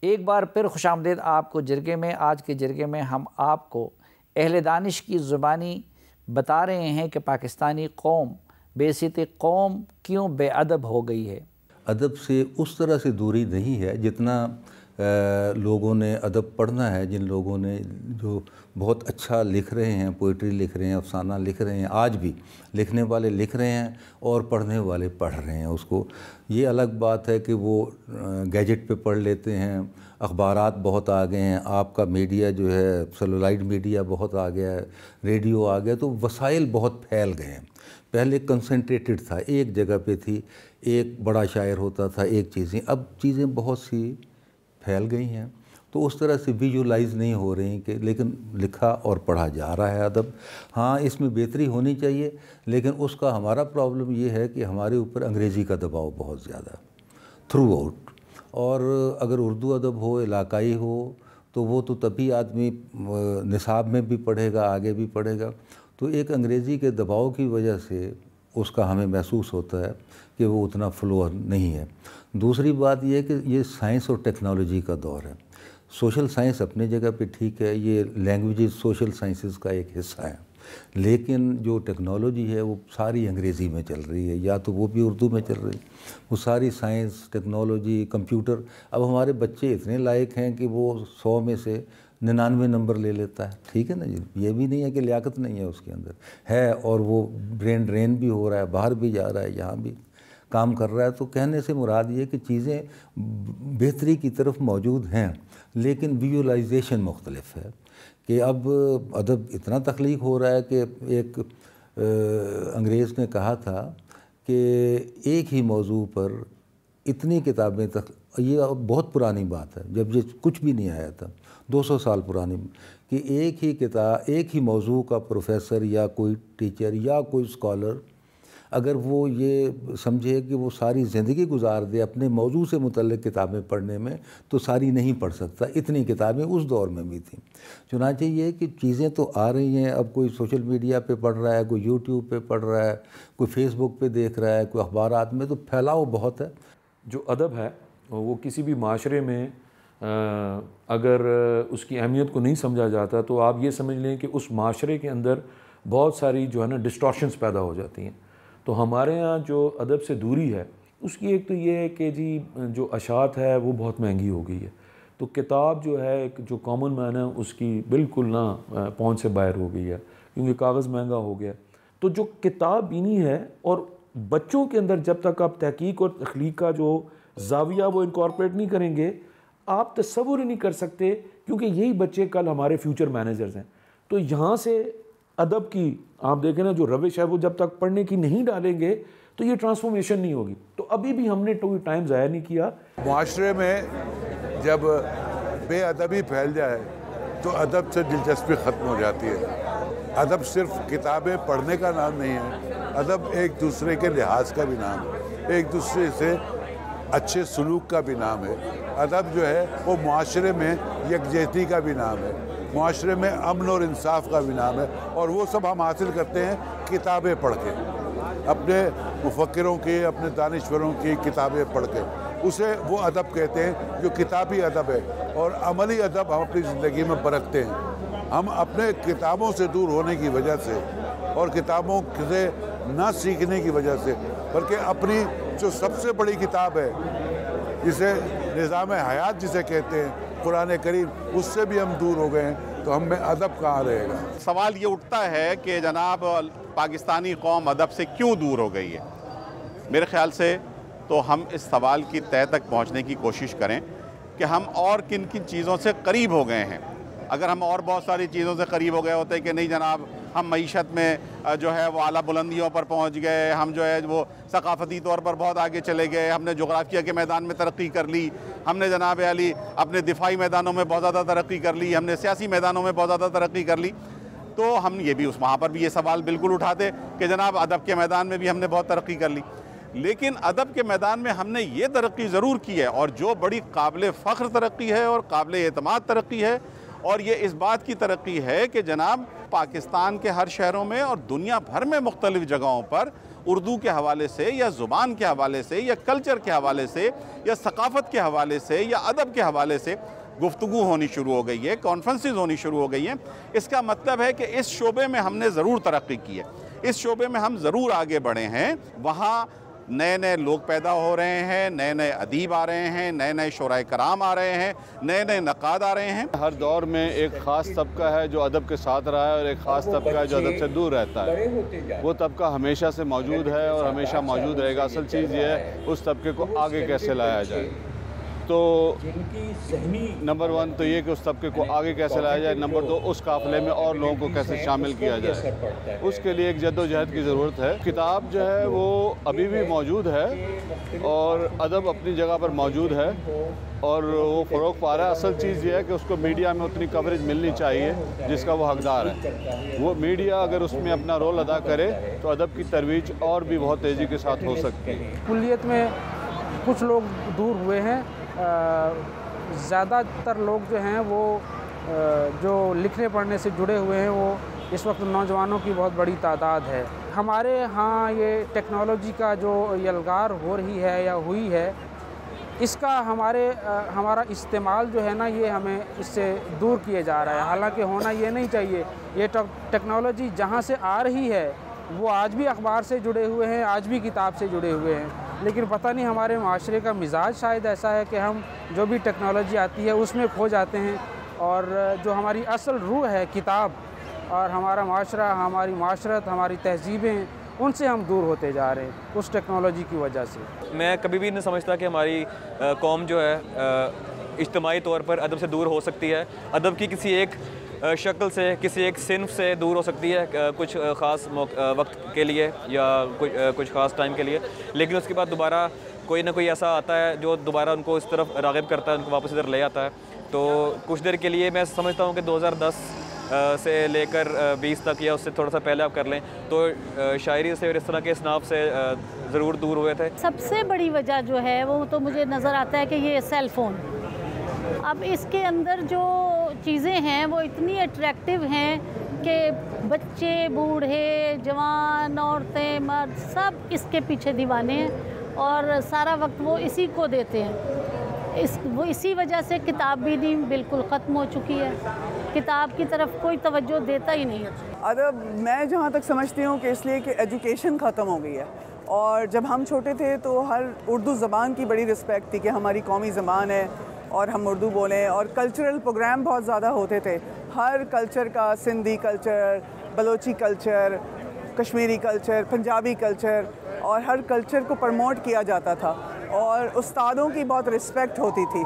ایک بار پھر خوش آمدید آپ کو جرگے میں۔ آج کے جرگے میں ہم آپ کو اہل دانش کی زبانی بتا رہے ہیں کہ پاکستانی قوم بحیثیت قوم کیوں بے ادب ہو گئی ہے۔ ادب سے اس طرح سے دوری نہیں ہے جتنا لوگوں نے ادب پڑھنا ہے، جن لوگوں نے جو بہت اچھا لکھ رہے ہیں، پوئٹری لکھ رہے ہیں، افسانہ لکھ رہے ہیں، آج بھی لکھنے والے لکھ رہے ہیں اور پڑھنے والے پڑھ رہے ہیں اس کو۔ یہ الگ بات ہے کہ وہ گیجٹ پہ پڑھ لیتے ہیں، اخبارات بہت آ گئے ہیں، آپ کا میڈیا جو ہے سیلولائٹ میڈیا بہت آ گیا ہے، ریڈیو آ گیا، تو وسائل بہت پھیل گئے ہیں۔ پہلے کنسنٹریٹڈ تھا، ایک جگہ پہ تھی، ایک بڑا شاعر ہوتا تھا، ایک چیزیں، اب چیزیں بہت سی پھیل گئی ہیں تو اس طرح سے ویژولائز نہیں ہو رہی کہ لیکن لکھا اور پڑھا جا رہا ہے ادب. ہاں اس میں بہتری ہونی چاہیے، لیکن اس کا ہمارا پرابلم یہ ہے کہ ہمارے اوپر انگریزی کا دباؤ بہت زیادہ تھرو آؤٹ. اور اگر اردو ادب ہو، علاقائی ہو، تو وہ تو تبھی آدمی نصاب میں بھی پڑھے گا، آگے بھی پڑھے گا. تو ایک انگریزی کے دباؤ کی وجہ سے اس کا ہمیں محسوس ہوتا ہے کہ وہ اتنا فلو نہیں ہے. دوسری بات یہ کہ یہ سائنس اور ٹیکنالوجی کا دور ہے. سوشل سائنس اپنی جگہ پہ ٹھیک ہے، یہ لینگویجز سوشل سائنسز کا ایک حصہ ہے، لیکن جو ٹیکنالوجی ہے وہ ساری انگریزی میں چل رہی ہے، یا تو وہ بھی اردو میں چل رہی ہے. وہ ساری سائنس، ٹیکنالوجی، کمپیوٹر. اب ہمارے بچے اتنے لائق ہیں کہ وہ 100 میں سے 99 نمبر لے لیتا ہے. ٹھیک ہے نا جی، یہ بھی نہیں ہے کہ لیاقت نہیں ہے اس کے اندر ہے، اور وہ برین ڈرین بھی ہو رہا ہے، باہر بھی جا رہا ہے، یہاں بھی کام کر رہا ہے. تو کہنے سے مراد یہ کہ چیزیں بہتری کی طرف موجود ہیں، لیکن ویژولائزیشن مختلف ہے. کہ اب ادب اتنا تخلیق ہو رہا ہے کہ ایک انگریز نے کہا تھا کہ ایک ہی موضوع پر اتنی کتابیں یہ بہت پرانی بات ہے، جب یہ کچھ بھی نہیں آیا تھا، 200 سال پرانی، کہ ایک ہی کتاب، ایک ہی موضوع کا پروفیسر یا کوئی ٹیچر یا کوئی اسکالر اگر وہ یہ سمجھے کہ وہ ساری زندگی گزار دے اپنے موضوع سے متعلق کتابیں پڑھنے میں، تو ساری نہیں پڑھ سکتا. اتنی کتابیں اس دور میں بھی تھیں. چنانچہ یہ کہ چیزیں تو آ رہی ہیں، اب کوئی سوشل میڈیا پہ پڑھ رہا ہے، کوئی یوٹیوب پہ پڑھ رہا ہے، کوئی فیس بک پہ دیکھ رہا ہے، کوئی اخبارات میں، تو پھیلاؤ بہت ہے. جو ادب ہے وہ کسی بھی معاشرے میں اگر اس کی اہمیت کو نہیں سمجھا جاتا تو آپ یہ سمجھ لیں کہ اس معاشرے کے اندر بہت ساری جو ہے نا ڈسٹارشنز پیدا ہو جاتی ہیں. تو ہمارے ہاں جو ادب سے دوری ہے اس کی ایک تو یہ ہے کہ جی جو اشاعت ہے وہ بہت مہنگی ہو گئی ہے. تو کتاب جو ہے ایک جو کامن مین ہے اس کی بالکل نہ پہنچ سے باہر ہو گئی ہے، کیونکہ کاغذ مہنگا ہو گیا. تو جو کتاب بینی ہے، اور بچوں کے اندر جب تک آپ تحقیق اور تخلیق کا جو زاویہ وہ انکارپوریٹ نہیں کریں گے، آپ تصور ہی نہیں کر سکتے، کیونکہ یہی بچے کل ہمارے فیوچر مینیجرز ہیں. تو یہاں سے ادب کی آپ دیکھیں نا جو روش ہے وہ جب تک پڑھنے کی نہیں ڈالیں گے تو یہ ٹرانسفارمیشن نہیں ہوگی. تو ابھی بھی ہم نے ٹائم ضائع نہیں کیا. معاشرے میں جب بے ادبی پھیل جائے تو ادب سے دلچسپی ختم ہو جاتی ہے. ادب صرف کتابیں پڑھنے کا نام نہیں ہے، ادب ایک دوسرے کے لحاظ کا بھی نام ہے، ایک دوسرے سے اچھے سلوک کا بھی نام ہے. ادب جو ہے وہ معاشرے میں یکجہتی کا بھی نام ہے، معاشرے میں امن اور انصاف کا بھی نام ہے. اور وہ سب ہم حاصل کرتے ہیں کتابیں پڑھ کے، اپنے مفکروں کی، اپنے دانشوروں کی کتابیں پڑھ کے. اسے وہ ادب کہتے ہیں جو کتابی ادب ہے. اور عملی ادب ہم اپنی زندگی میں برتتے ہیں. ہم اپنے کتابوں سے دور ہونے کی وجہ سے اور کتابوں سے نہ سیکھنے کی وجہ سے، بلکہ اپنی جو سب سے بڑی کتاب ہے جسے نظام حیات جسے کہتے ہیں، قرآن کریم، اس سے بھی ہم دور ہو گئے ہیں. تو ہم میں ادب کہاں رہے گا؟ سوال یہ اٹھتا ہے کہ جناب پاکستانی قوم ادب سے کیوں دور ہو گئی ہے؟ میرے خیال سے تو ہم اس سوال کی تہہ تک پہنچنے کی کوشش کریں کہ ہم اور کن کن چیزوں سے قریب ہو گئے ہیں. اگر ہم اور بہت ساری چیزوں سے قریب ہو گئے ہوتے کہ نہیں جناب ہم معیشت میں جو ہے وہ اعلیٰ بلندیوں پر پہنچ گئے، ہم جو ہے وہ ثقافتی طور پر بہت آگے چلے گئے، ہم نے جغرافیہ کے میدان میں ترقی کر لی، ہم نے جناب علی اپنے دفاعی میدانوں میں بہت زیادہ ترقی کر لی، ہم نے سیاسی میدانوں میں بہت زیادہ ترقی کر لی، تو ہم یہ بھی وہاں پر بھی یہ سوال بالکل اٹھاتے کہ جناب ادب کے میدان میں بھی ہم نے بہت ترقی کر لی. لیکن ادب کے میدان میں ہم نے یہ ترقی ضرور کی ہے، اور جو بڑی قابل فخر ترقی ہے اور قابل اعتماد ترقی ہے، اور یہ اس بات کی ترقی ہے کہ جناب پاکستان کے ہر شہروں میں اور دنیا بھر میں مختلف جگہوں پر اردو کے حوالے سے یا زبان کے حوالے سے یا کلچر کے حوالے سے یا ثقافت کے حوالے سے یا ادب کے حوالے سے گفتگو ہونی شروع ہو گئی ہے، کانفرنسز ہونی شروع ہو گئی ہیں. اس کا مطلب ہے کہ اس شعبے میں ہم نے ضرور ترقی کی ہے، اس شعبے میں ہم ضرور آگے بڑھے ہیں. وہاں نئے نئے لوگ پیدا ہو رہے ہیں، نئے نئے ادیب آ رہے ہیں، نئے نئے شعراء کرام آ رہے ہیں، نئے نئے نقاد آ رہے ہیں. ہر دور میں ایک خاص طبقہ ہے جو ادب کے ساتھ رہا ہے اور ایک خاص طبقہ ہے جو ادب سے دور رہتا ہے. وہ طبقہ ہمیشہ سے موجود ہے اور ہمیشہ موجود رہے گا. اصل چیز یہ ہے اس طبقے کو آگے کیسے لایا جائے. تو نمبر 1 تو یہ کہ اس طبقے کو آگے کیسے لایا جائے، نمبر 2 اس قافلے میں اور لوگوں کو کیسے شامل کیا جائے، اس کے لیے ایک جد و جہد کی ضرورت ہے۔ کتاب جو ہے وہ ابھی بھی موجود ہے اور ادب اپنی جگہ پر موجود ہے اور وہ فروغ پا رہا ہے۔ اصل چیز یہ ہے کہ اس کو میڈیا میں اتنی کوریج ملنی چاہیے جس کا وہ حقدار ہے۔ وہ میڈیا اگر اس میں اپنا رول ادا کرے تو ادب کی ترویج اور بھی بہت تیزی کے ساتھ ہو سکتی ہے۔ کلیت میں کچھ لوگ دور ہوئے ہیں، زیادہ تر لوگ جو ہیں وہ جو لکھنے پڑھنے سے جڑے ہوئے ہیں وہ اس وقت نوجوانوں کی بہت بڑی تعداد ہے۔ ہمارے ہاں یہ ٹیکنالوجی کا جو یلغار ہو رہی ہے یا ہوئی ہے، اس کا ہمارا استعمال جو ہے نا یہ ہمیں اس سے دور کیے جا رہا ہے، حالانکہ ہونا یہ نہیں چاہیے۔ یہ ٹیکنالوجی جہاں سے آ رہی ہے وہ آج بھی اخبار سے جڑے ہوئے ہیں، آج بھی کتاب سے جڑے ہوئے ہیں، لیکن پتہ نہیں ہمارے معاشرے کا مزاج شاید ایسا ہے کہ ہم جو بھی ٹیکنالوجی آتی ہے اس میں کھو جاتے ہیں، اور جو ہماری اصل روح ہے کتاب اور ہمارا معاشرہ، ہماری معاشرت، ہماری تہذیبیں، ان سے ہم دور ہوتے جا رہے ہیں اس ٹیکنالوجی کی وجہ سے۔ میں کبھی بھی نہیں سمجھتا کہ ہماری قوم جو ہے اجتماعی طور پر ادب سے دور ہو سکتی ہے۔ ادب کی کسی ایک شکل سے، کسی ایک صنف سے دور ہو سکتی ہے کچھ خاص وقت کے لیے یا کچھ خاص ٹائم کے لیے، لیکن اس کے بعد دوبارہ کوئی نہ کوئی ایسا آتا ہے جو دوبارہ ان کو اس طرف راغب کرتا ہے، ان کو واپس ادھر لے آتا ہے۔ تو کچھ دیر کے لیے میں سمجھتا ہوں کہ 2010 سے لے کر 20 تک یا اس سے تھوڑا سا پہلے آپ کر لیں تو شاعری سے اور اس طرح کے اصناف سے ضرور دور ہوئے تھے۔ سب سے بڑی وجہ جو ہے وہ تو مجھے نظر آتا ہے کہ یہ سیل فون، اب اس کے اندر جو چیزیں ہیں وہ اتنی اٹریکٹیو ہیں کہ بچے، بوڑھے، جوان، عورتیں، مرد سب اس کے پیچھے دیوانے ہیں اور سارا وقت وہ اسی کو دیتے ہیں۔ وہ اسی وجہ سے کتاب بھی نہیں بالکل ختم ہو چکی ہے، کتاب کی طرف کوئی توجہ دیتا ہی نہیں ہے۔ ادب میں جہاں تک سمجھتی ہوں کہ اس لیے کہ ایجوکیشن ختم ہو گئی ہے، اور جب ہم چھوٹے تھے تو ہر اردو زبان کی بڑی رسپیکٹ تھی کہ ہماری قومی زبان ہے اور ہم اردو بولیں، اور کلچرل پروگرام بہت زیادہ ہوتے تھے، ہر کلچر کا، Sindhi culture, Balochi culture, Kashmiri culture, Punjabi culture, اور ہر کلچر کو پروموٹ کیا جاتا تھا اور استادوں کی بہت رسپیکٹ ہوتی تھی۔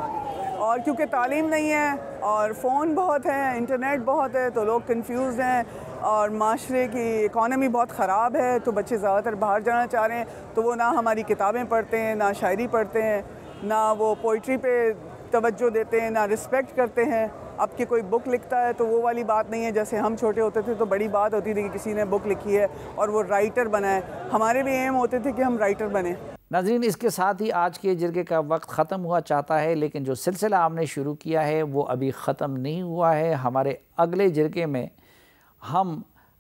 اور کیونکہ تعلیم نہیں ہے اور فون بہت ہیں، انٹرنیٹ بہت ہے، تو لوگ کنفیوزڈ ہیں اور معاشرے کی اکانومی بہت خراب ہے، تو بچے زیادہ تر باہر جانا چاہ رہے ہیں، تو وہ نہ ہماری کتابیں پڑھتے ہیں، نہ شاعری پڑھتے ہیں، نہ وہ پوئٹری پہ توجہ دیتے ہیں، نہ رسپیکٹ کرتے ہیں۔ اب کہ کوئی بک لکھتا ہے تو وہ والی بات نہیں ہے، جیسے ہم چھوٹے ہوتے تھے تو بڑی بات ہوتی تھی کہ کسی نے بک لکھی ہے اور وہ رائٹر بنا ہے۔ ہمارے بھی ایم ہوتے تھے کہ ہم رائٹر بنیں۔ ناظرین، اس کے ساتھ ہی آج کے جرگے کا وقت ختم ہوا چاہتا ہے، لیکن جو سلسلہ ہم نے شروع کیا ہے وہ ابھی ختم نہیں ہوا ہے۔ ہمارے اگلے جرگے میں ہم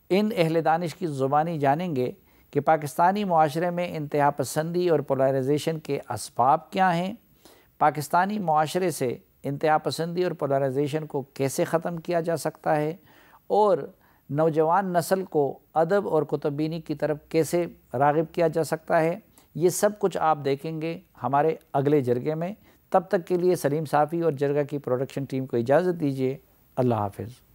ان اہل دانش کی زبانی جانیں گے کہ پاکستانی معاشرے میں انتہا پسندی اور پولرائزیشن کے اسباب کیا ہیں، پاکستانی معاشرے سے انتہا پسندی اور پولرائزیشن کو کیسے ختم کیا جا سکتا ہے، اور نوجوان نسل کو ادب اور کتب بینی کی طرف کیسے راغب کیا جا سکتا ہے، یہ سب کچھ آپ دیکھیں گے ہمارے اگلے جرگے میں۔ تب تک کے لیے سلیم صافی اور جرگہ کی پروڈکشن ٹیم کو اجازت دیجیے۔ اللہ حافظ۔